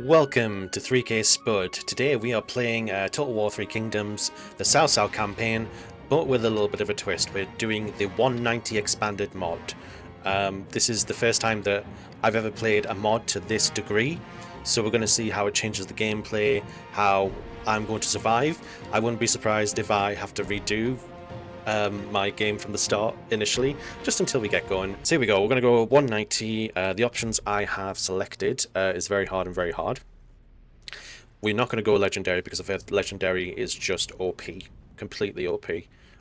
Welcome to 3K Spud. Today we are playing Total War 3 Kingdoms, the Cao Cao campaign, but with a little bit of a twist. We're doing the 190 expanded mod. This is the first time that I've ever played a mod to this degree, so we're going to see how it changes the gameplay, how I'm going to survive. I wouldn't be surprised if I have to redo my game from the start initially, just until we get going. So here we go, we're going to go 190. The options I have selected is very hard and very hard. We're not going to go legendary because I've heard legendary is just OP, completely OP.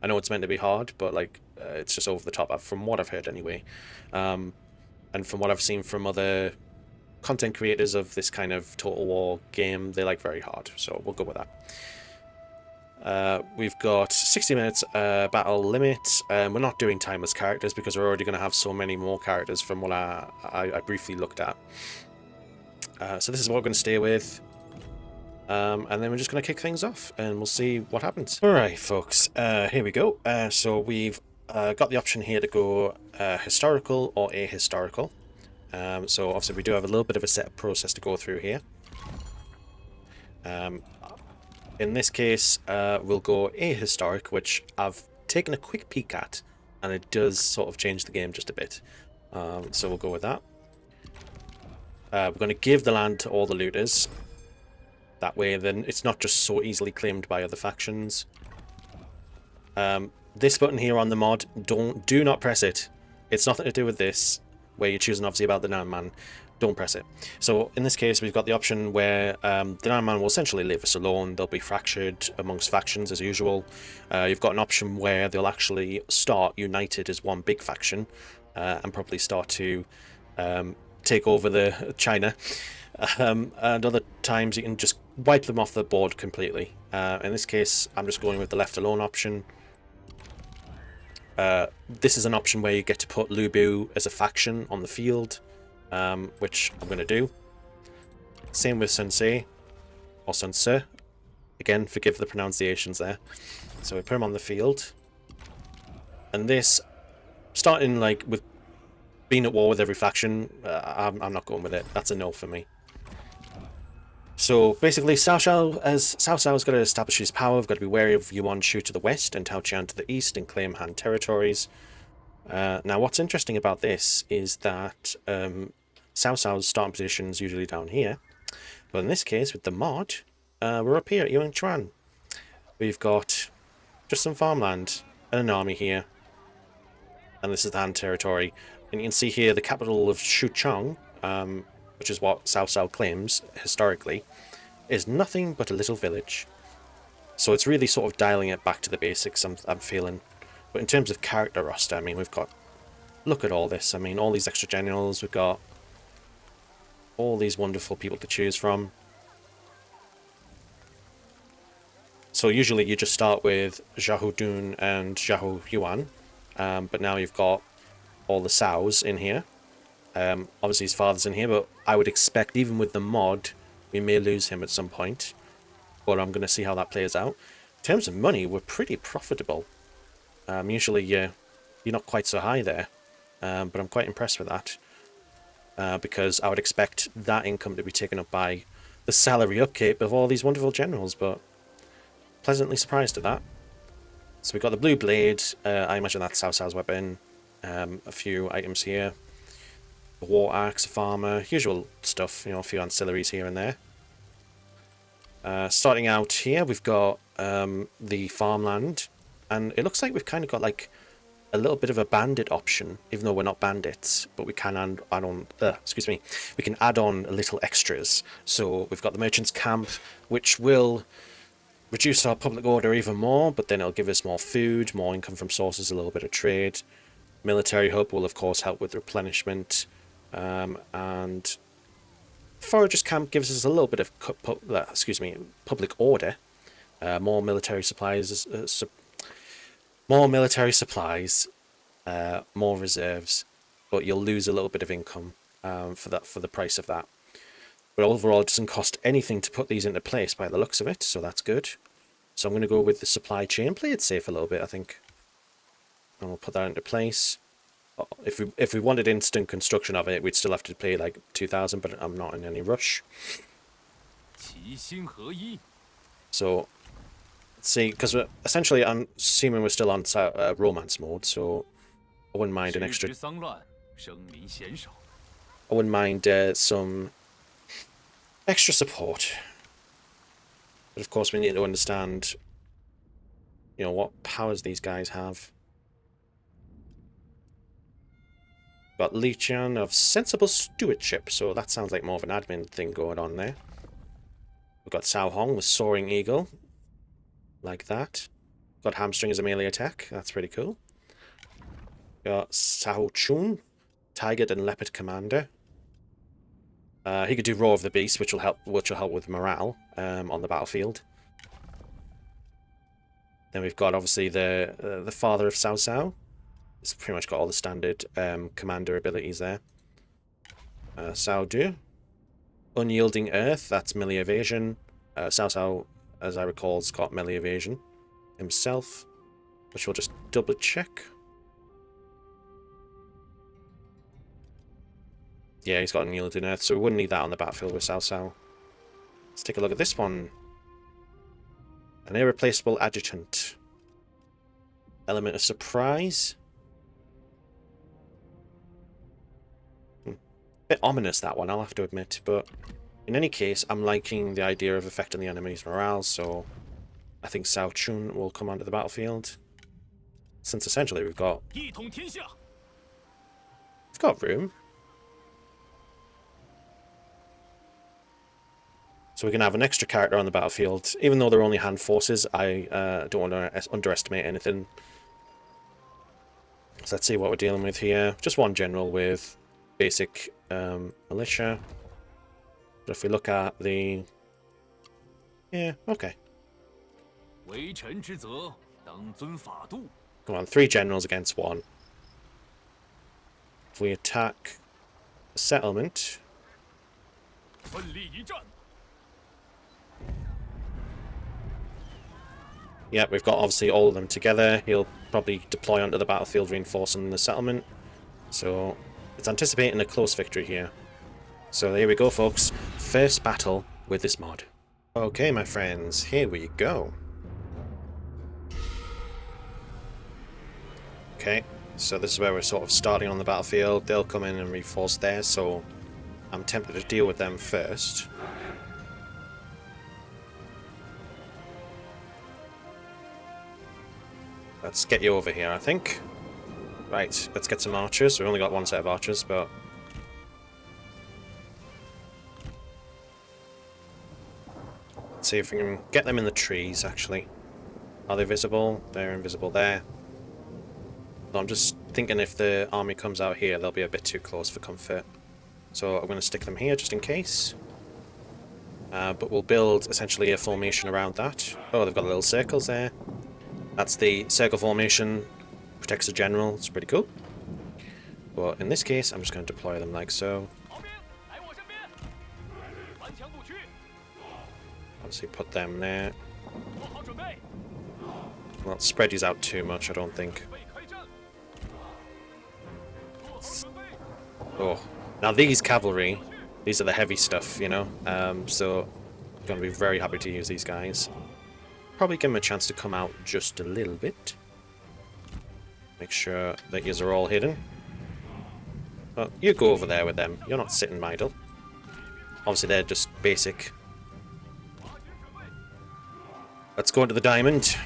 I know it's meant to be hard, but like it's just over the top, from what I've heard anyway. And from what I've seen from other content creators of this kind of Total War game, they like very hard, so we'll go with that. We've got 60 minutes battle limit. We're not doing timeless characters because we're already going to have so many more characters from what I briefly looked at. So this is what we're going to stay with. And then we're just going to kick things off and we'll see what happens. Alright folks, here we go. So we've got the option here to go historical or ahistorical. So obviously we do have a little bit of a setup process to go through here. In this case, we'll go ahistoric, which I've taken a quick peek at, and it does sort of change the game just a bit. So we'll go with that. We're going to give the land to all the looters. That way, then it's not just so easily claimed by other factions. This button here on the mod, do not press it. It's nothing to do with this, where you're choosing obviously about the 9-man. Don't press it. So in this case, we've got the option where the 9-man will essentially leave us alone. They'll be fractured amongst factions as usual. You've got an option where they'll actually start united as one big faction and probably start to take over the China. And other times you can just wipe them off the board completely. In this case, I'm just going with the left alone option. This is an option where you get to put Lubu as a faction on the field. Which I'm going to do. Same with Sensei, or Sensei. Again, forgive the pronunciations there. So we put him on the field. And this, starting like with being at war with every faction, I'm not going with it. That's a no for me. So basically, Cao Cao's got to establish his power. We've got to be wary of Yuan Shu to the west and Tao Qian to the east and claim Han territories. Now, what's interesting about this is that Cao Cao's starting position is usually down here, but in this case, with the mod, we're up here at Yunchuan. We've got just some farmland and an army here, and this is the Han territory. And you can see here the capital of Xuchang, which is what Cao Cao claims historically, is nothing but a little village. So it's really sort of dialing it back to the basics, I'm feeling. But in terms of character roster, I mean, we've got... Look at all this. I mean, all these extra generals. We've got all these wonderful people to choose from. So usually you just start with Xiahou Dun and Xiahou Yuan. But now you've got all the Caos in here. Obviously his father's in here, but I would expect, even with the mod, we may lose him at some point. But I'm going to see how that plays out. In terms of money, we're pretty profitable. Usually you're not quite so high there, but I'm quite impressed with that, because I would expect that income to be taken up by the salary upkeep of all these wonderful generals, but pleasantly surprised at that. So we've got the blue blade, I imagine that's Cao Cao's weapon, a few items here, a war axe, a farmer, usual stuff, you know, a few ancillaries here and there. Starting out here, we've got the farmland. And it looks like we've kind of got like a little bit of a bandit option, even though we're not bandits, but we can add on, we can add on little extras. So we've got the merchant's camp, which will reduce our public order even more, but then it'll give us more food, more income from sources, a little bit of trade. Military hub will of course help with replenishment, and forager's camp gives us a little bit of public order, more military supplies. More military supplies, more reserves, but you'll lose a little bit of income for the price of that. But overall, it doesn't cost anything to put these into place by the looks of it, so that's good. So I'm going to go with the supply chain, play it safe a little bit, I think. And we'll put that into place. If we wanted instant construction of it, we'd still have to pay like 2,000, but I'm not in any rush. So, let's see, because essentially I'm assuming we're still on romance mode, so I wouldn't mind an extra... I wouldn't mind some extra support. But of course we need to understand, you know, what powers these guys have. Got Liqian of Sensible Stewardship, so that sounds like more of an admin thing going on there. We've got Cao Hong with Soaring Eagle. Like that. Got Hamstring as a melee attack, that's pretty cool. Got Sao Chun, Tiger and Leopard Commander. He could do Roar of the Beast, which will help with morale on the battlefield. Then we've got obviously the father of Cao Cao. It's pretty much got all the standard commander abilities there. Cao Du, Unyielding Earth, that's melee evasion. Cao Cao, as I recall, has got melee evasion himself, which we'll just double check. Yeah, he's got Unyielding Earth, so we wouldn't need that on the battlefield with Cao Cao. Let's take a look at this one. An Irreplaceable Adjutant. Element of Surprise. Bit ominous, that one, I'll have to admit, but in any case, I'm liking the idea of affecting the enemy's morale, so I think Cao Chun will come onto the battlefield. Since essentially we've got room. So we can have an extra character on the battlefield. Even though they're only hand forces, I don't want to underestimate anything. So let's see what we're dealing with here. Just one general with basic militia. But if we look at the... Yeah, okay. Come on, 3 generals against 1. If we attack a settlement... Yeah, we've got obviously all of them together. He'll probably deploy onto the battlefield, reinforcing the settlement. So it's anticipating a close victory here. So there we go, folks. First battle with this mod. Okay, my friends, here we go. Okay, so this is where we're sort of starting on the battlefield. They'll come in and reinforce there, so I'm tempted to deal with them first. Let's get you over here, I think. Right, let's get some archers. We've only got one set of archers, but... Let's see if we can get them in the trees, actually. Are they visible? They're invisible there. But I'm just thinking if the army comes out here, they'll be a bit too close for comfort. So I'm going to stick them here, just in case. But we'll build, essentially, a formation around that. Oh, they've got little circles there. That's the circle formation, protects the general, it's pretty cool. But in this case, I'm just going to deploy them like so. Obviously put them there. Well, spread these out too much, I don't think. Oh, now these cavalry, these are the heavy stuff, you know, so I'm going to be very happy to use these guys. Probably give them a chance to come out just a little bit. Make sure that yous are all hidden. Well, you go over there with them. You're not sitting idle. Obviously, they're just basic. Let's go into the diamond.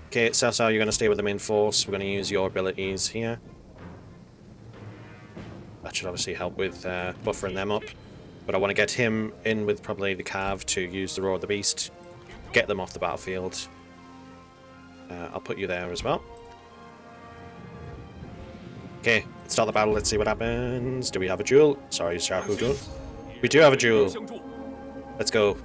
Okay, Cao Cao, you're going to stay with the main force. We're going to use your abilities here. That should obviously help with buffering them up. But I want to get him in with probably the Cav to use the Roar of the Beast. Get them off the battlefield. I'll put you there as well. Okay, let's start the battle. Let's see what happens. Do we have a duel? Sorry, Xiaohu duel. We do have a duel. Let's go.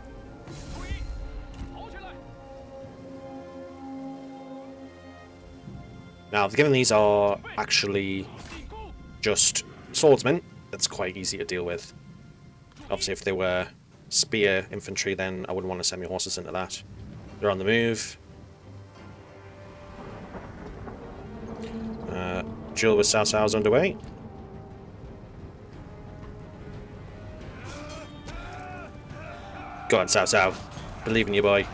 Now, given these are actually just swordsmen, that's quite easy to deal with. Obviously, if they were spear infantry, then I wouldn't want to send my horses into that. They're on the move. Duel with Cao Cao's underway. Go on, Cao Cao. Believe in you, boy.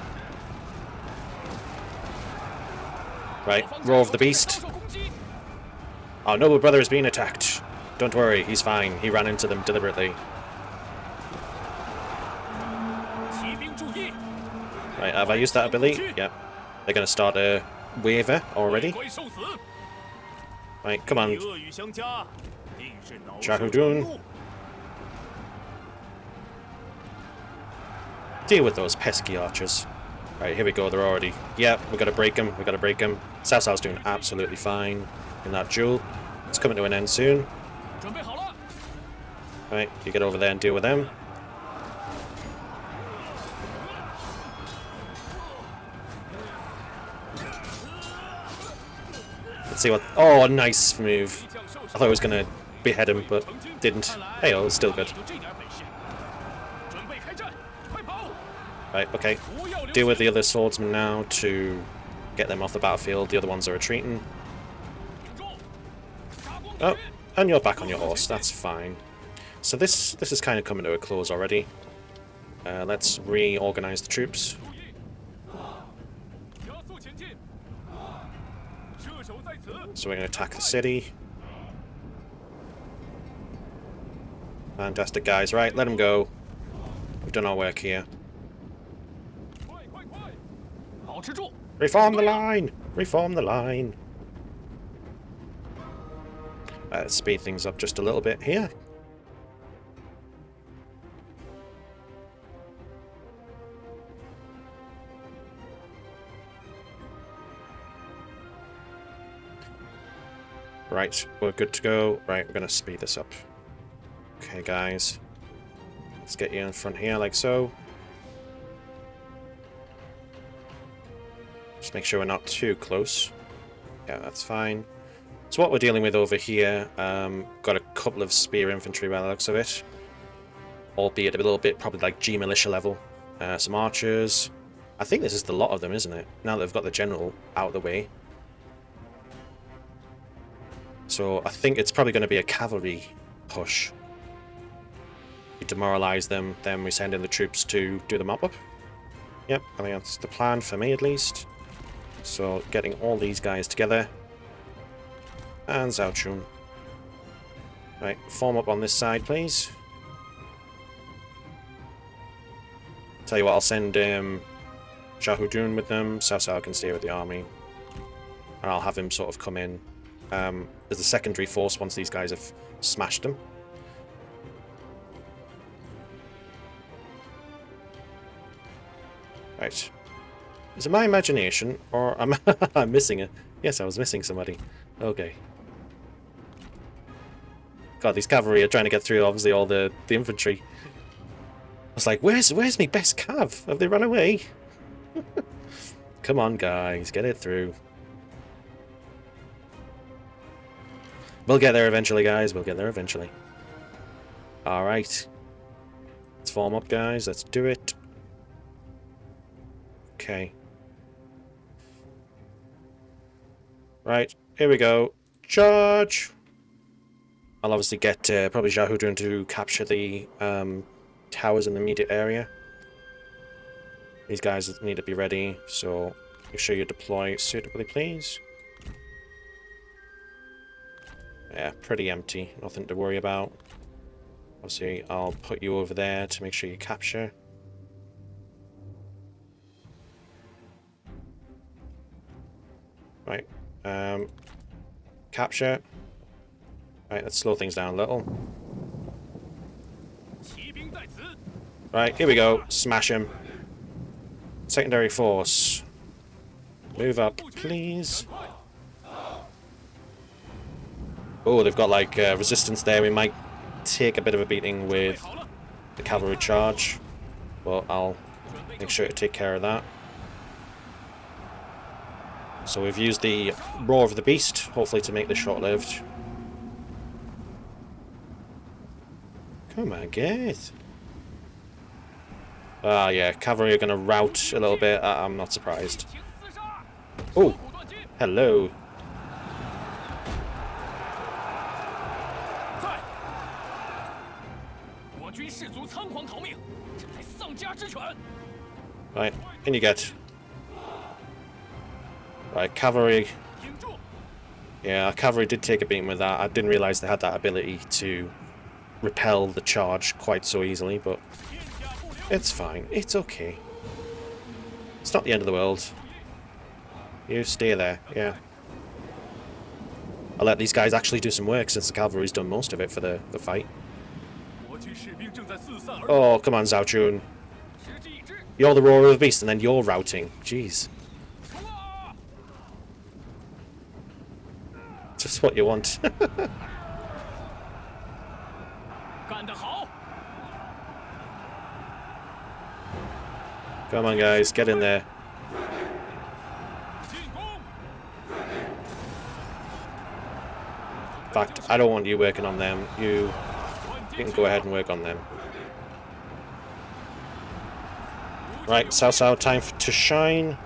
Right, Roar of the Beast. Our noble brother is being attacked. Don't worry, he's fine. He ran into them deliberately. Right, have I used that ability? Yep. They're going to start a waver already. Right, come on. Shahudun. Deal with those pesky archers. Right, here we go, they're already... Yep, we gotta break them, we gotta break them. Cao Cao's doing absolutely fine in that duel. It's coming to an end soon. Right, you get over there and deal with them. Let's see what... Oh, nice move. I thought I was gonna behead him, but didn't. Hey, oh, it's still good. Right, okay. Deal with the other swordsmen now to get them off the battlefield. The other ones are retreating. Oh, and you're back on your horse. That's fine. So this is kind of coming to a close already. Let's reorganize the troops. So we're going to attack the city. Fantastic, guys. Right, let them go. We've done our work here. Reform the line! Reform the line! Let's speed things up just a little bit here. Right, we're good to go. Right, we're going to speed this up. Okay, guys. Let's get you in front here, like so. Just make sure we're not too close. Yeah, that's fine. So what we're dealing with over here, got a couple of spear infantry by the looks of it. Albeit a little bit, probably like G militia level. Some archers. I think this is the lot of them, isn't it? Now that they've got the general out of the way. So I think it's probably going to be a cavalry push. We demoralize them, then we send in the troops to do the mop-up. Yep, I think that's the plan for me at least. So getting all these guys together. And Zhao Chun. Right, form up on this side, please. Tell you what, I'll send Shahudun with them. Cao Cao can stay with the army. And I'll have him sort of come in as a secondary force once these guys have smashed them. Right. Is it my imagination, or am I missing it? Yes, I was missing somebody. Okay. God, these cavalry are trying to get through, obviously, all the infantry. I was like, where's my best cav? Have they run away? Come on, guys, get it through. We'll get there eventually, guys. We'll get there eventually. Alright. Let's form up, guys. Let's do it. Okay. Right, here we go. Charge! I'll obviously get probably Shahudun to capture the towers in the immediate area. These guys need to be ready, so make sure you deploy suitably, please. Yeah, pretty empty. Nothing to worry about. Obviously, I'll put you over there to make sure you capture. Right. Capture. Right, let's slow things down a little. Right, here we go. Smash him. Secondary force. Move up, please. Oh, they've got like resistance there. We might take a bit of a beating with the cavalry charge. But I'll make sure to take care of that. So we've used the Roar of the Beast, hopefully to make this short-lived. Come on, get. Ah, yeah, cavalry are going to rout a little bit. I'm not surprised. Oh, hello. Right, in you get. Right, cavalry. Yeah, cavalry did take a beating with that. I didn't realise they had that ability to repel the charge quite so easily, but it's fine. It's okay. It's not the end of the world. You stay there, yeah. I'll let these guys actually do some work since the cavalry's done most of it for the fight. Oh, come on, Zhao Chun. You're the roar of the beast and then you're routing. Jeez. Just what you want. Come on, guys, get in there. In fact, I don't want you working on them. You can go ahead and work on them. Right, Cao Cao, time to shine.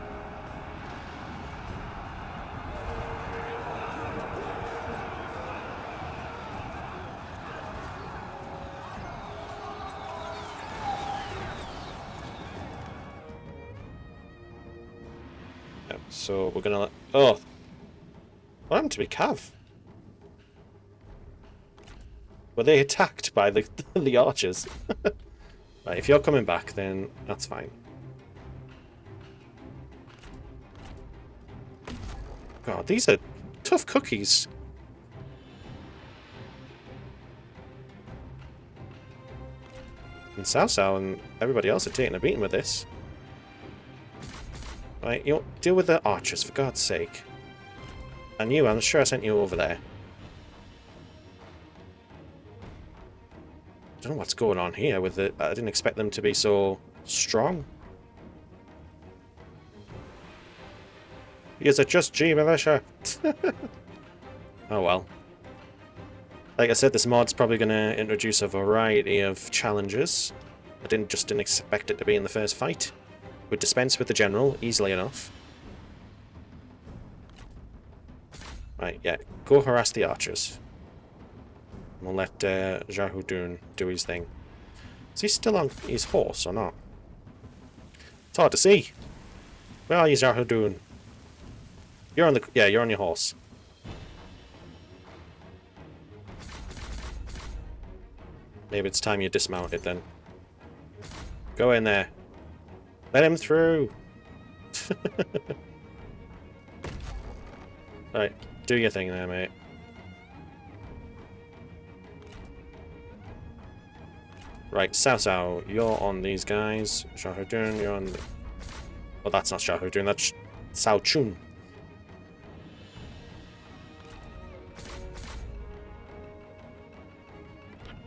Yep, so we're gonna let... Oh! What happened to be Cav? Were they attacked by the the archers? Right, if you're coming back, then that's fine. God, these are tough cookies. And Cao Cao and everybody else are taking a beating with this. Right, you know, deal with the archers, for God's sake. And you, I'm sure I sent you over there. I don't know what's going on here with it. I didn't expect them to be so strong. Is it just G militia? Oh well. Like I said, this mod's probably going to introduce a variety of challenges. I didn't expect it to be in the first fight. We'd dispense with the general easily enough. Right, yeah, go harass the archers. We'll let Xiahou Dun do his thing. Is he still on his horse or not? It's hard to see. Where are you, Xiahou Dun? You're on the... Yeah, you're on your horse. Maybe it's time you dismounted then. Go in there. Let him through. Right, do your thing there, mate. Right, Cao Cao, you're on these guys. Xiahou Dun, you're on the... Well, that's not Xiahou Dun, that's Cao Chun.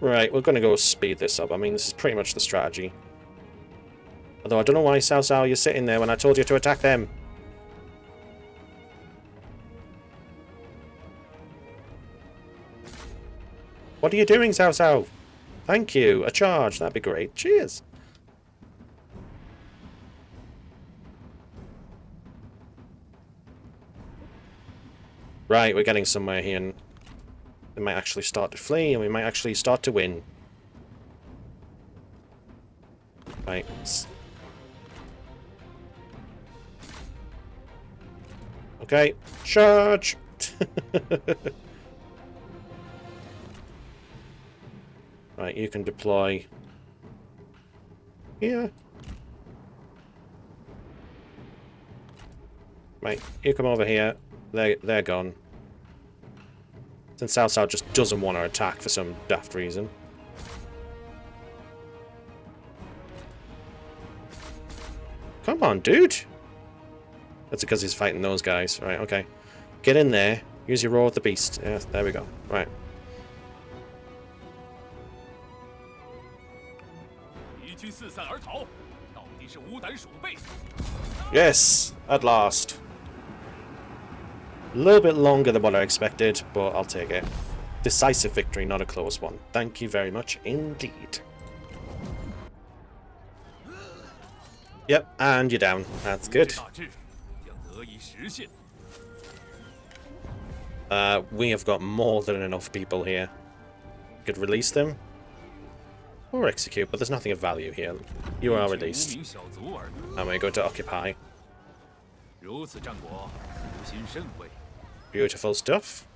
Right, we're going to go speed this up. I mean, this is pretty much the strategy. Although I don't know why, Cao Cao, you're sitting there when I told you to attack them. What are you doing, Cao Cao? Thank you. A charge. That'd be great. Cheers. Right, we're getting somewhere here, and they might actually start to flee, and we might actually start to win. Right. Okay. Charge! Right, you can deploy here. Right, you come over here. They're gone. Since Cao Cao just doesn't want to attack for some daft reason. Come on, dude! That's because he's fighting those guys. Right, okay. Get in there. Use your roar of the beast. Yeah, there we go. Right. Yes! At last. A little bit longer than what I expected, but I'll take it. Decisive victory, not a close one. Thank you very much indeed. Yep, and you're down. That's good. We have got more than enough people here. Could release them. Or execute, but there's nothing of value here. You are released. And we're going to occupy. Beautiful stuff.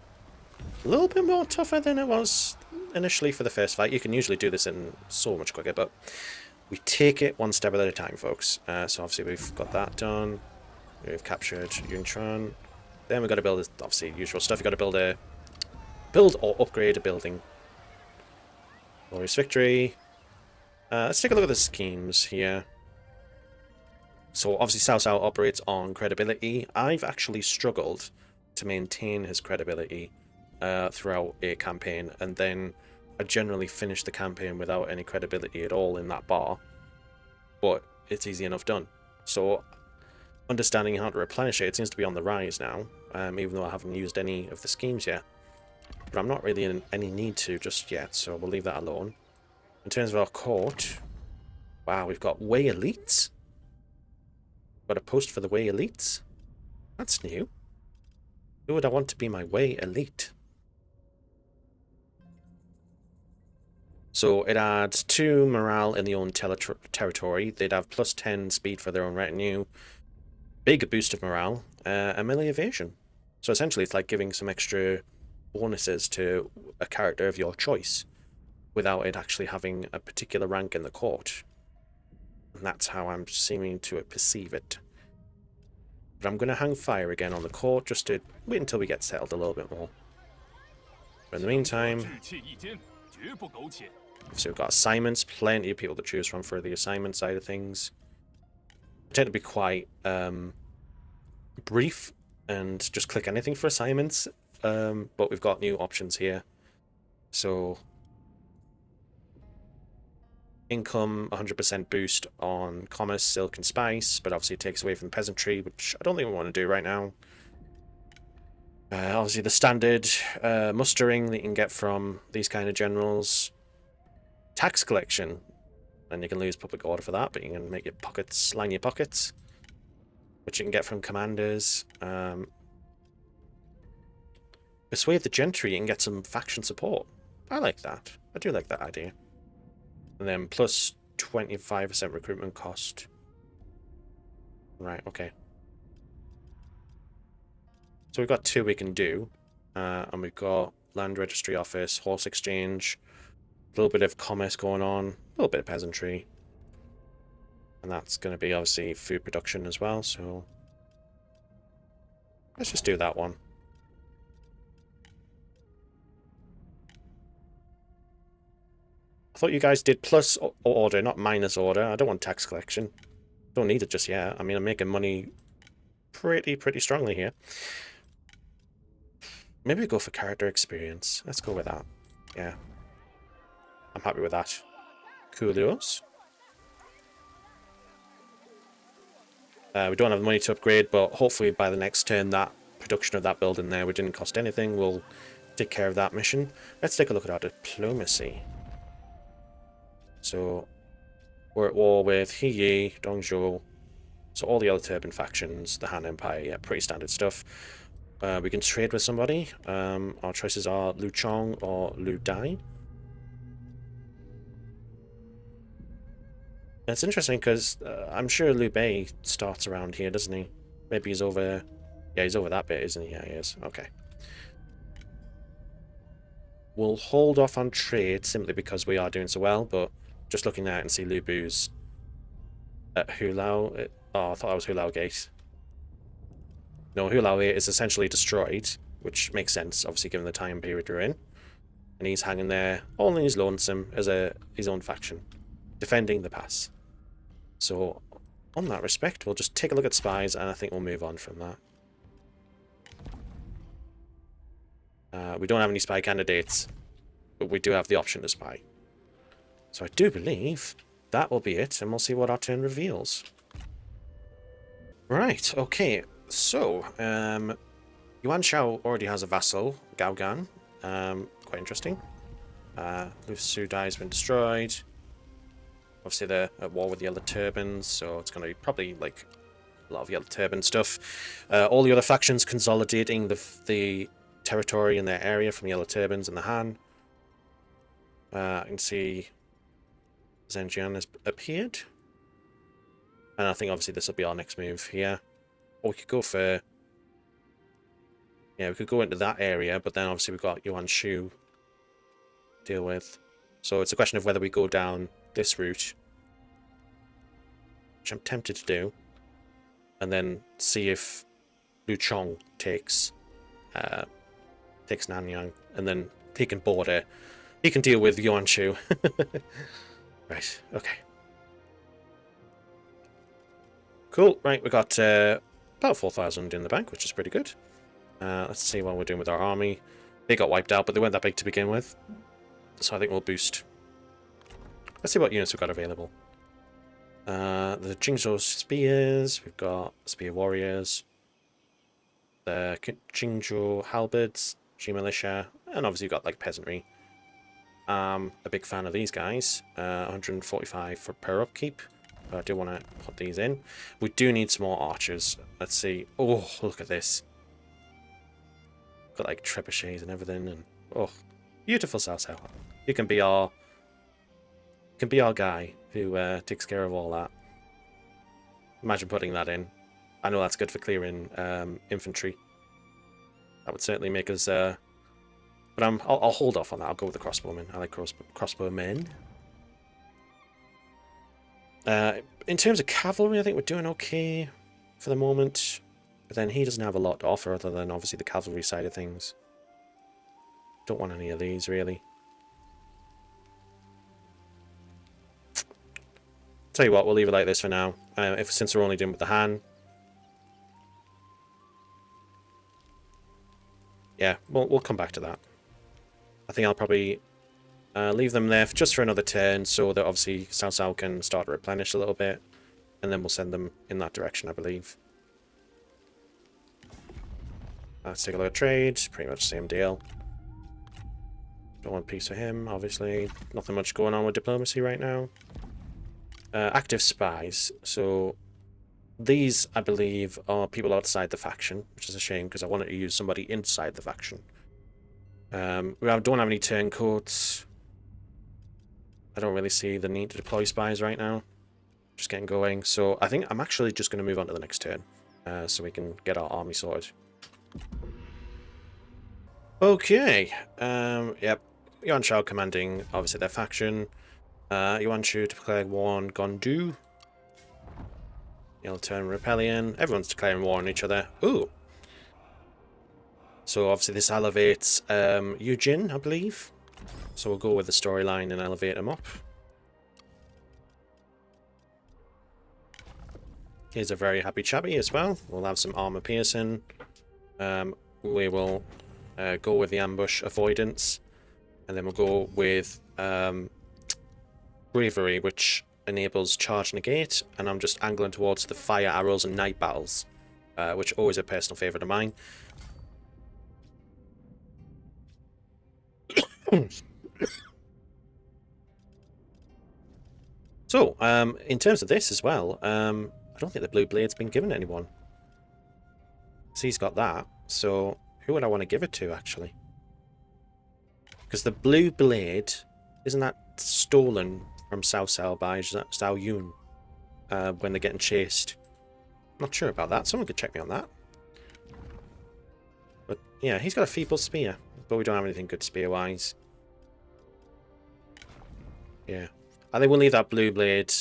A little bit more tougher than it was initially for the first fight. You can usually do this in so much quicker, but we take it one step at a time, folks. So obviously we've got that done. We've captured Yuntran. Then we've got to build this, obviously, usual stuff. You've got to build or upgrade a building. Glorious victory. Let's take a look at the schemes here. So obviously Cao Cao operates on credibility. I've actually struggled to maintain his credibility throughout a campaign, and then I generally finish the campaign without any credibility at all in that bar. But it's easy enough done. So understanding how to replenish it seems to be on the rise now, even though I haven't used any of the schemes yet. But I'm not really in any need to just yet, so we'll leave that alone. In terms of our court, wow, we've got Way Elites. Got a post for the Way Elites. That's new. Who would I want to be my Way Elite? So it adds 2 morale in the own territory. They'd have plus 10 speed for their own retinue. Big boost of morale. And melee evasion. So essentially it's like giving some extra bonuses to a character of your choice without it actually having a particular rank in the court. And that's how I'm seeming to perceive it. But I'm going to hang fire again on the court just to wait until we get settled a little bit more. But in the meantime, so we've got assignments, plenty of people to choose from for the assignment side of things. I tend to be quite brief and just click anything for assignments, but we've got new options here. So income 100% boost on commerce, silk and spice, but obviously it takes away from the peasantry, which I don't think we want to do right now. Obviously the standard mustering that you can get from these kind of generals. Tax collection, and you can lose public order for that, but you can make your pockets, line your pockets, which you can get from commanders. Persuade the gentry, you can get some faction support. I like that. I do like that idea. And then plus 25% recruitment cost. Right, okay. So we've got 2 we can do. And we've got land registry office, horse exchange, a little bit of commerce going on, a little bit of peasantry. And that's going to be obviously food production as well, so let's just do that one. I thought you guys did plus order, not minus order. I don't want tax collection. Don't need it just yet. I mean, I'm making money pretty strongly here. Maybe we go for character experience. Let's go with that. Yeah. I'm happy with that. Coolios. We don't have the money to upgrade, but hopefully by the next turn, that production of that building there, we didn't cost anything. We'll take care of that mission. Let's take a look at our diplomacy. So, we're at war with He, Dongzhou, so all the other Turban factions, the Han Empire, yeah, pretty standard stuff. We can trade with somebody. Our choices are Lu Chong or Lu Dai. It's interesting because I'm sure Liu Bei starts around here, doesn't he? Maybe he's over... Yeah, he's over that bit, isn't he? Yeah, he is. Okay. We'll hold off on trade simply because we are doing so well, but just looking at it and see Lu Bu's at Hu Lao... Oh, I thought that was Hu Lao Gate. No, Hu Lao Gate is essentially destroyed, which makes sense, obviously, given the time period we're in. And he's hanging there, all in his lonesome, as his own faction, defending the pass. So, on that respect, we'll just take a look at spies, and I think we'll move on from that. We don't have any spy candidates, but we do have the option to spy. So I do believe that will be it, and we'll see what our turn reveals. Right, okay. So, Yuan Shao already has a vassal, Gao Gan. Quite interesting. Lu Sudai has been destroyed. Obviously they're at war with the Yellow Turbans, so it's going to be probably like a lot of Yellow Turban stuff. All the other factions consolidating the territory in their area from Yellow Turbans and the Han. I can see Zhenjiang has appeared. And I think obviously this will be our next move here. Or we could go for... Yeah, we could go into that area, but then obviously we've got Yuan Shu to deal with. So it's a question of whether we go down this route, which I'm tempted to do, and then see if Xuchang takes Nanyang, and then he can border. He can deal with Yuan Shu. Right, okay. Cool, right, we got about 4,000 in the bank, which is pretty good. Let's see what we're doing with our army. They got wiped out, but they weren't that big to begin with. So I think we'll boost. Let's see what units we've got available. The Jingzhou Spears, we've got Spear Warriors, the Jingzhou Halberds, G Militia, and obviously you've got like Peasantry. A big fan of these guys. 145 per upkeep. But I do want to put these in. We do need some more archers. Let's see. Oh, look at this. Got like trebuchets and everything, and oh, beautiful Cao Cao. You can be our guy who takes care of all that. Imagine putting that in. I know that's good for clearing infantry. That would certainly make us. But I'll hold off on that. I'll go with the crossbowmen. I like crossbowmen. In terms of cavalry, I think we're doing okay for the moment. But then he doesn't have a lot to offer other than obviously the cavalry side of things. Don't want any of these, really. Tell you what, we'll leave it like this for now. Since we're only doing with the Han. Yeah, we'll come back to that. I think I'll probably leave them there just for another turn so that obviously Cao Cao can start to replenish a little bit. And then we'll send them in that direction, I believe. Let's take a look at trade. Pretty much the same deal. Don't want peace for him, obviously. Nothing much going on with diplomacy right now. Active spies. So these, I believe, are people outside the faction, which is a shame because I wanted to use somebody inside the faction. We don't have any turncoats. I don't really see the need to deploy spies right now. Just getting going. So I think I'm actually just going to move on to the next turn so we can get our army sorted. Okay. Yep. Yuan Shao commanding, obviously, their faction. Yuan Shu declare war on Gondu. He'll turn rebellion. Everyone's declaring war on each other. Ooh. So obviously this elevates Eugene, I believe. So we'll go with the storyline and elevate him up. Here's a very happy chappy as well. We'll have some armor piercing. We will go with the ambush avoidance. And then we'll go with bravery, which enables charge negate. And I'm just angling towards the fire arrows and night battles, which are always a personal favourite of mine. So, in terms of this as well, I don't think the blue blade's been given to anyone. So he's got that. So who would I want to give it to, actually? Because the blue blade, isn't that stolen from Cao Cao by Zhao Yun when they're getting chased? Not sure about that. Someone could check me on that. But yeah, he's got a feeble spear, but we don't have anything good spear-wise. Yeah. I think we'll leave that blue blade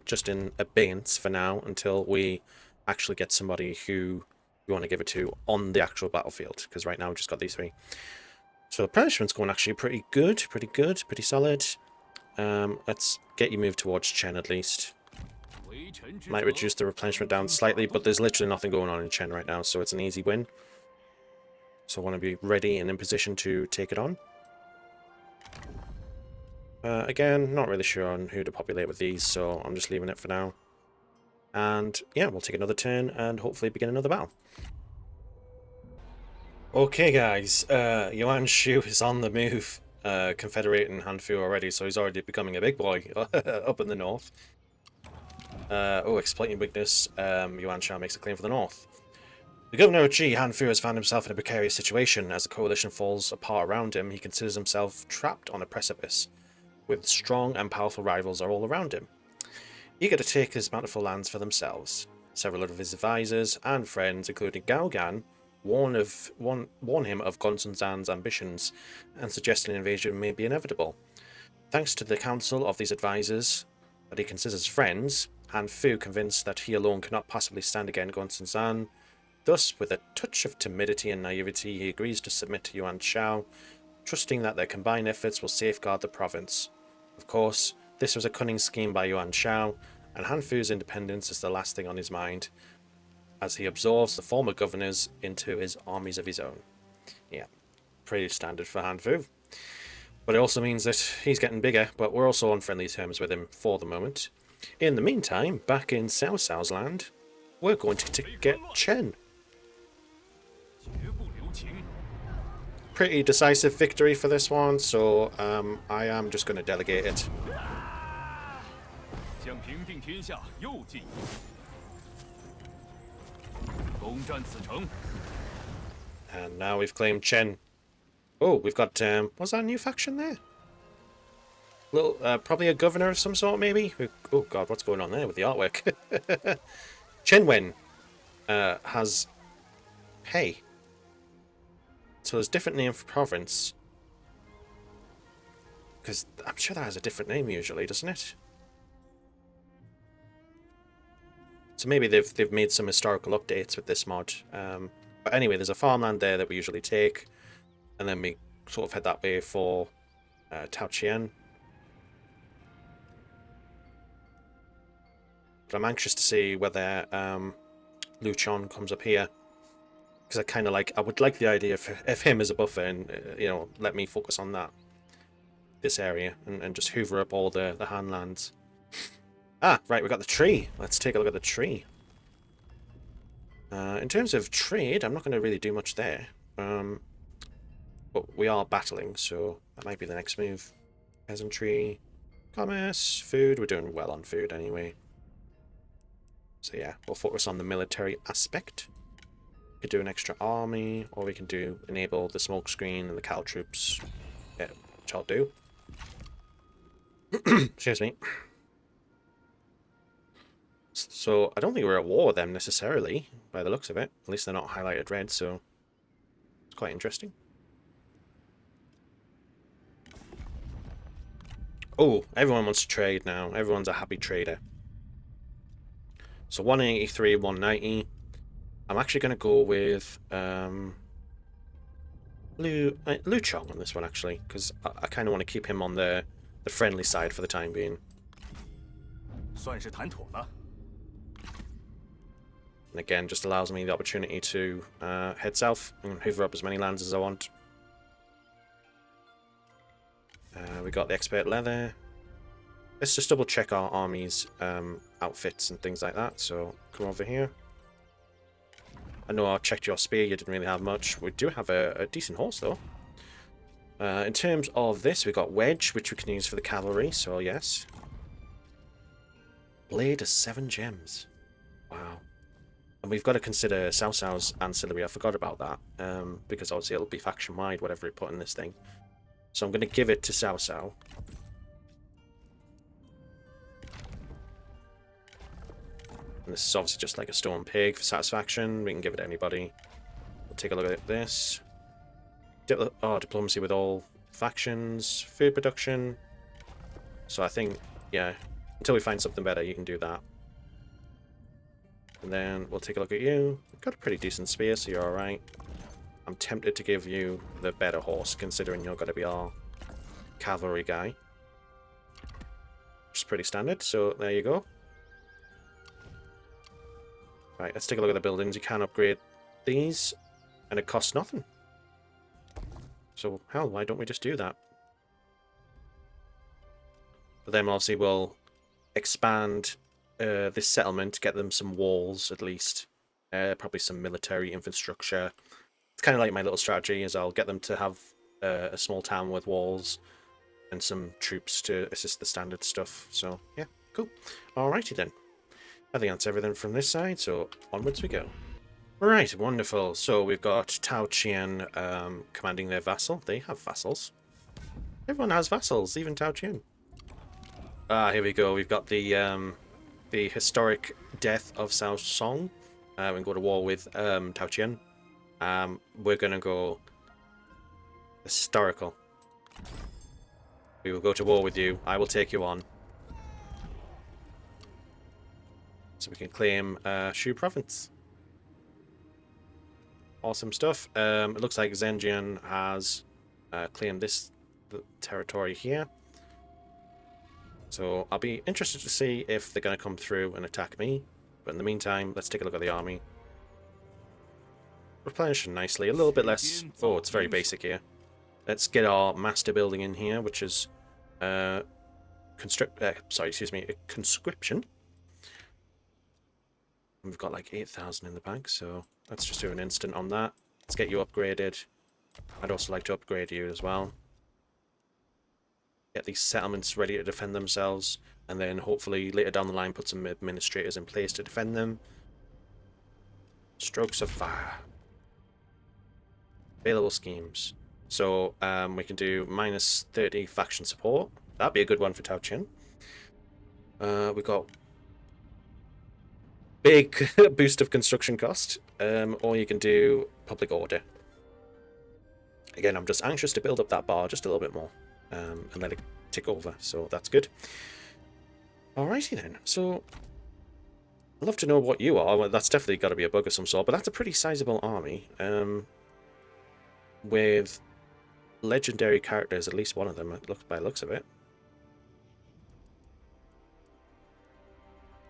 just in abeyance for now until we actually get somebody who we want to give it to on the actual battlefield, because right now we've just got these three. So the punishment's going actually pretty good, pretty solid. Let's get you moved towards Chen at least. Might reduce the replenishment down slightly, but there's literally nothing going on in Chen right now, so it's an easy win. So I want to be ready and in position to take it on. Again, not really sure on who to populate with these, so I'm just leaving it for now. And yeah, we'll take another turn and hopefully begin another battle. Okay guys, Yuan Shu is on the move, confederating Hanfu already, so he's already becoming a big boy up in the north. Exploiting weakness, Yuan Shu makes a claim for the north. The governor of Ji, Hanfu, has found himself in a precarious situation. As the coalition falls apart around him, he considers himself trapped on a precipice. with strong and powerful rivals are all around him. Eager to take his bountiful lands for themselves, several of his advisors and friends, including Cao Cao, warn him of Gonzan's ambitions and suggest an invasion may be inevitable. Thanks to the counsel of these advisors that he considers friends, Han Fu, convinced that he alone cannot possibly stand against Gonzan. Thus, with a touch of timidity and naivety, he agrees to submit to Yuan Shao, trusting that their combined efforts will safeguard the province. Of course, this was a cunning scheme by Yuan Shao, and Han Fu's independence is the last thing on his mind, as he absorbs the former governors into his armies of his own. Yeah, pretty standard for Han Fu. But it also means that he's getting bigger, but we're also on friendly terms with him for the moment. In the meantime, back in Cao Cao's land, we're going to get Chen. Pretty decisive victory for this one, so I am just going to delegate it. And now we've claimed Chen. Oh, we've got, what's that new faction there? Little, probably a governor of some sort, maybe? Oh god, what's going on there with the artwork? Chen Wen has Pei. So there's a different name for province. Because I'm sure that has a different name usually, doesn't it? So maybe they've made some historical updates with this mod. But anyway, there's a farmland there that we usually take. And then we sort of head that way for Tao Qian. But I'm anxious to see whether Luchon comes up here. Because I would like the idea of him as a buffer and, you know, let me focus on this area and just hoover up all the Han lands. Ah, right, we got the tree. Let's take a look at the tree. In terms of trade, I'm not going to really do much there. But we are battling, so that might be the next move. Peasantry, commerce, food. We're doing well on food anyway. So yeah, we'll focus on the military aspect. We could do an extra army, or we can enable the smoke screen and the Cal troops. Yeah, which I'll do. Excuse me. So I don't think we're at war with them necessarily, by the looks of it. At least they're not highlighted red, so it's quite interesting. Oh, everyone wants to trade now. Everyone's a happy trader. So 183, 190. I'm actually going to go with Luchong on this one, actually, because I kind of want to keep him on the friendly side for the time being. And again, just allows me the opportunity to head south and hoover up as many lands as I want. We got the expert leather. Let's just double check our army's outfits and things like that. So come over here. I know I checked your spear, you didn't really have much. We do have a decent horse though. In terms of this, we got wedge, which we can use for the cavalry, so yes. Blade is 7 gems. Wow. And we've got to consider Cao Cao's ancillary. I forgot about that. Because obviously it'll be faction wide, whatever we put in this thing. So I'm going to give it to Cao Cao. And this is obviously just like a stone pig for satisfaction. We can give it to anybody. We'll take a look at this. Diplomacy with all factions. Food production. So I think, yeah, until we find something better, you can do that. And then we'll take a look at you. You've got a pretty decent spear, so you're alright. I'm tempted to give you the better horse, considering you're going to be our cavalry guy. Which is pretty standard, so there you go. Right, let's take a look at the buildings. You can upgrade these, and it costs nothing. So, hell, why don't we just do that? But then obviously we'll expand this settlement, get them some walls at least. Probably some military infrastructure. It's kind of like my little strategy, is I'll get them to have a small town with walls and some troops to assist the standard stuff. So, yeah, cool. Alrighty then. I think that's everything from this side, so onwards we go. Right, wonderful. So we've got Tao Qian commanding their vassal. They have vassals. Everyone has vassals, even Tao Qian. Ah, here we go. We've got the historic death of Xuchang. We can go to war with Tao Qian. We're gonna go historical. We will go to war with you. I will take you on. So we can claim Shu province. Awesome stuff. It looks like Zhenjian has claimed this territory here. So I'll be interested to see if they're going to come through and attack me. But in the meantime, let's take a look at the army. Replenishing nicely. A little bit less... Oh, it's very basic here. Let's get our master building in here, which is... conscription. We've got like 8,000 in the bank, so let's just do an instant on that. Let's get you upgraded. I'd also like to upgrade you as well. Get these settlements ready to defend themselves, and then hopefully later down the line put some administrators in place to defend them. Strokes of fire. Available schemes. So we can do minus 30 faction support. That'd be a good one for Tao Qian. We've got big boost of construction cost, or you can do public order. Again, I'm just anxious to build up that bar just a little bit more, and let it tick over, so that's good. Alrighty then, so I'd love to know what you are. Well, that's definitely got to be a bug of some sort, but that's a pretty sizable army, with legendary characters, at least one of them, by the looks of it.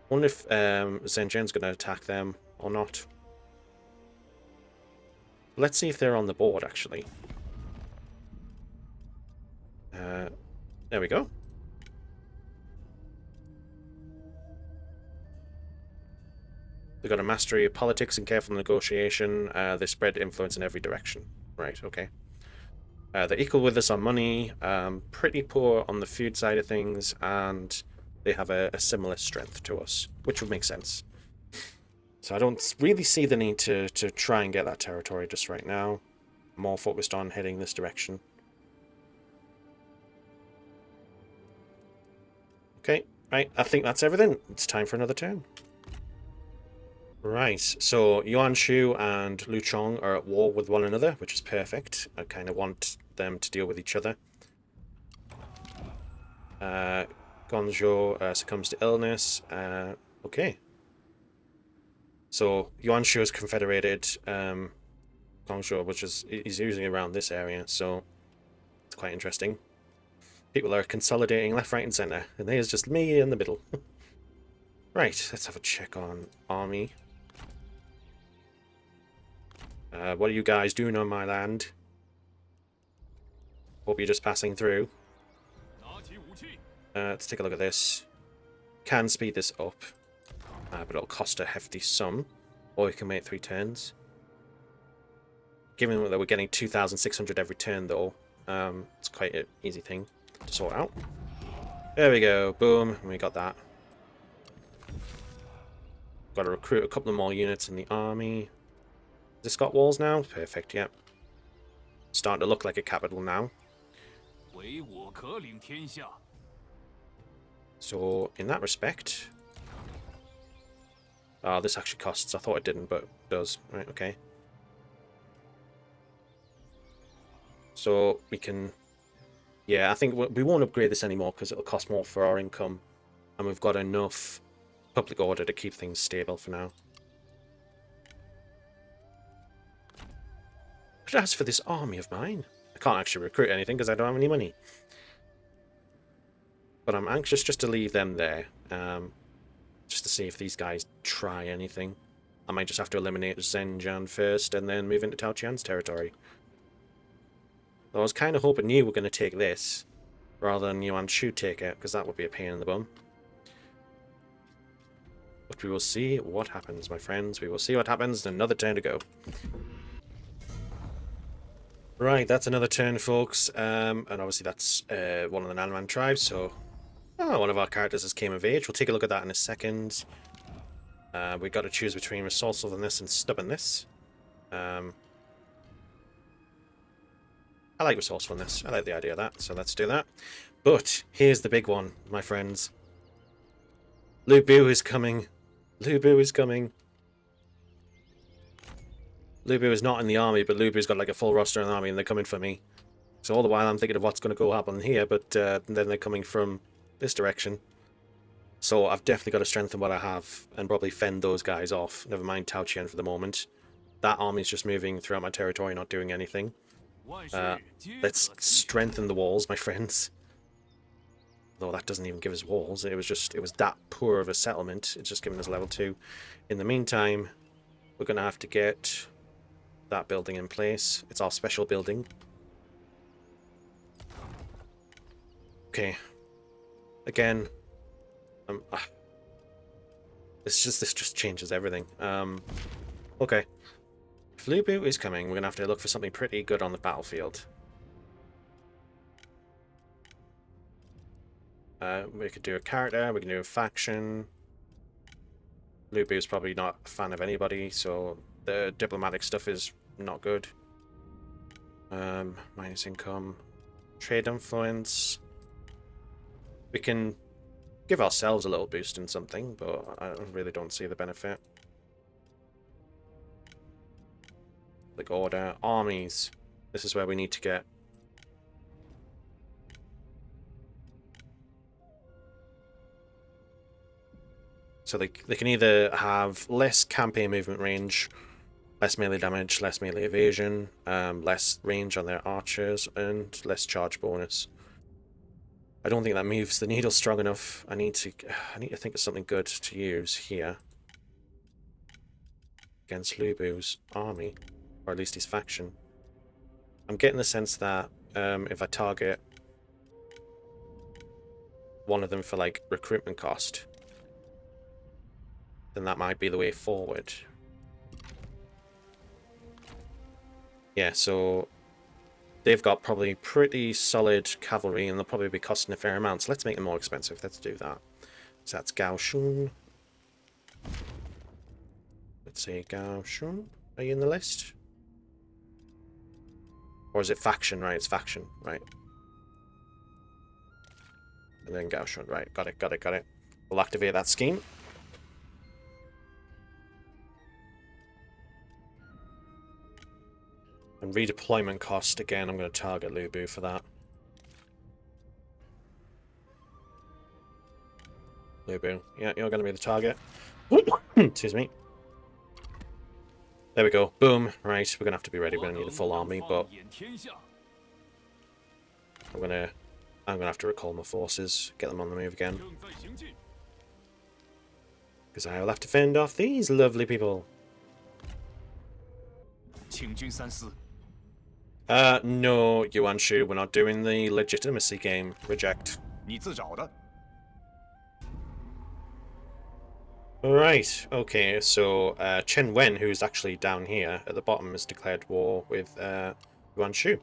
I wonder if Zhenjian's going to attack them or not. Let's see if they're on the board, actually. There we go. They've got a mastery of politics and careful negotiation. They spread influence in every direction. Right, okay. They're equal with us on money, pretty poor on the food side of things, and they have a similar strength to us, which would make sense. So I don't really see the need to try and get that territory just right now. I'm more focused on heading this direction. Okay, right, I think that's everything. It's time for another turn. Right, so Yuan Shu and Lu Chong are at war with one another, which is perfect. I kind of want them to deal with each other. Gonzhou succumbs to illness. Okay. So Yuan Shu is confederated Gonzhou, which is usually around this area, so it's quite interesting. People are consolidating left, right, and center, and there's just me in the middle. Right, let's have a check on army. What are you guys doing on my land? Hope you're just passing through. Let's take a look at this. Can speed this up, but it'll cost a hefty sum. Or we can wait 3 turns. Given that we're getting 2,600 every turn, though, it's quite an easy thing to sort out. There we go. Boom. And we got that. Got to recruit a couple of more units in the army. Has this got walls now? Perfect, yep. Starting to look like a capital now. So, in that respect... Oh, this actually costs. I thought it didn't, but it does. Right, okay. So, we can... Yeah, I think we won't upgrade this anymore because it'll cost more for our income. And we've got enough public order to keep things stable for now. I should ask for this army of mine. I can't actually recruit anything because I don't have any money. But I'm anxious just to leave them there. Just to see if these guys try anything. I might just have to eliminate Zhenjian first and then move into Tao Qian's territory. I was kind of hoping you were going to take this rather than Yuan Shu take it, because that would be a pain in the bum. But we will see what happens, my friends. We will see what happens. Another turn to go. Right, that's another turn, folks. And obviously that's one of the Nanman tribes, so... Oh, one of our characters has came of age. We'll take a look at that in a second. We've got to choose between resourcefulness and stubbornness. I like resourcefulness. I like the idea of that, so let's do that. But here's the big one, my friends. Lu Bu is coming. Lu Bu is coming. Lu Bu is not in the army, but Lu Bu's got like a full roster in the army, and they're coming for me. So all the while I'm thinking of what's going to go happen here, but then they're coming from this direction. So I've definitely got to strengthen what I have and probably fend those guys off. Never mind Tao Qian for the moment. That army's just moving throughout my territory, not doing anything. Let's strengthen the walls, my friends. Though that doesn't even give us walls. It was that poor of a settlement. It's just giving us level 2. In the meantime, we're going to have to get that building in place. It's our special building. Okay. Again, this just changes everything. Okay. If Lu Bu is coming, we're gonna have to look for something pretty good on the battlefield. We could do a character, we can do a faction. Lu Bu is probably not a fan of anybody, so the diplomatic stuff is not good. Minus income, trade influence. We can give ourselves a little boost in something, but I really don't see the benefit. Like order, armies. This is where we need to get. So they can either have less campaign movement range, less melee damage, less melee evasion, less range on their archers, and less charge bonus. I don't think that moves the needle strong enough. I need to think of something good to use here against Lu Bu's army, or at least his faction. I'm getting the sense that if I target one of them for like recruitment cost, then that might be the way forward. Yeah, so they've got probably pretty solid cavalry, and they'll probably be costing a fair amount. So let's make them more expensive. Let's do that. So that's Kaohsiung. Let's see, Kaohsiung. Are you in the list? Or is it faction? Right, it's faction. Right. And then Kaohsiung. Right, got it. We'll activate that scheme. And redeployment cost, again, I'm going to target Lu Bu for that. Lu Bu, yeah, you're going to be the target. Excuse me. There we go. Boom. Right, we're going to have to be ready. We're going to need a full army, but I'm going to have to recall my forces, get them on the move again. Because I will have to fend off these lovely people. No, Yuan Shu, we're not doing the legitimacy game. Reject. Right, okay, so Chen Wen, who's actually down here at the bottom, has declared war with Yuan Shu.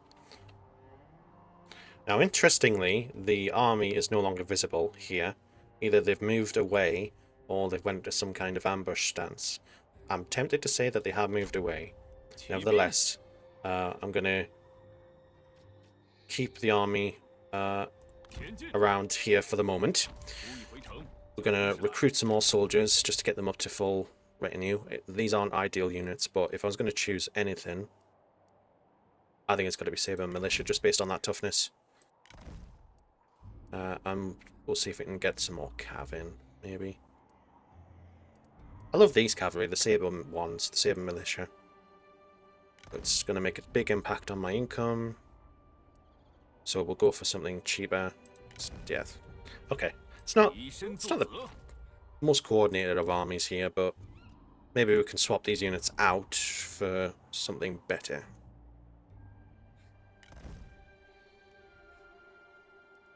Now, interestingly, the army is no longer visible here. Either they've moved away, or they've went to some kind of ambush stance. I'm tempted to say that they have moved away. Nevertheless, I'm going to keep the army around here for the moment. We're going to recruit some more soldiers just to get them up to full retinue. These aren't ideal units, but if I was going to choose anything, I think it's got to be Saber Militia, just based on that toughness. We'll see if we can get some more cav in, maybe. I love these cavalry, the Saber ones, the Saber Militia. It's going to make a big impact on my income. So we'll go for something cheaper. Yeah. Okay. It's not the most coordinated of armies here, but maybe we can swap these units out for something better.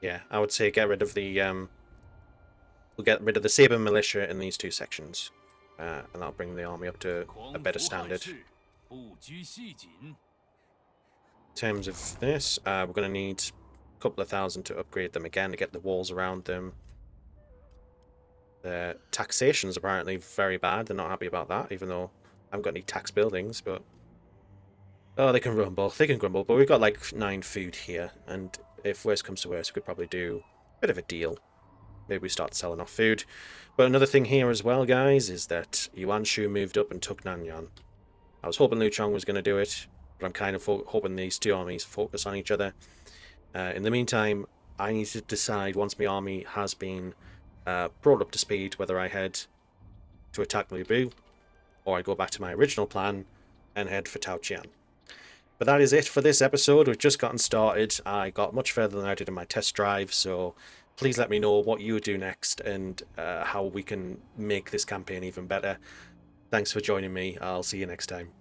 Yeah, I would say get rid of the we'll get rid of the Saber Militia in these two sections, and that'll bring the army up to a better standard. In terms of this, we're going to need a couple of thousand to upgrade them again to get the walls around them. The taxation's apparently very bad. They're not happy about that, even though I haven't got any tax buildings, but Oh, they can rumble. They can grumble, but we've got like 9 food here, and if worst comes to worst, we could probably do a bit of a deal. Maybe we start selling off food. But another thing here as well, guys, is that Yuan Shu moved up and took Nanyang. I was hoping Liu Chong was going to do it, but I'm kind of hoping these two armies focus on each other. In the meantime, I need to decide, once my army has been brought up to speed, whether I head to attack Lu Bu, or I go back to my original plan and head for Tao Qian. But that is it for this episode. We've just gotten started. I got much further than I did in my test drive, so please let me know what you would do next and how we can make this campaign even better. Thanks for joining me. I'll see you next time.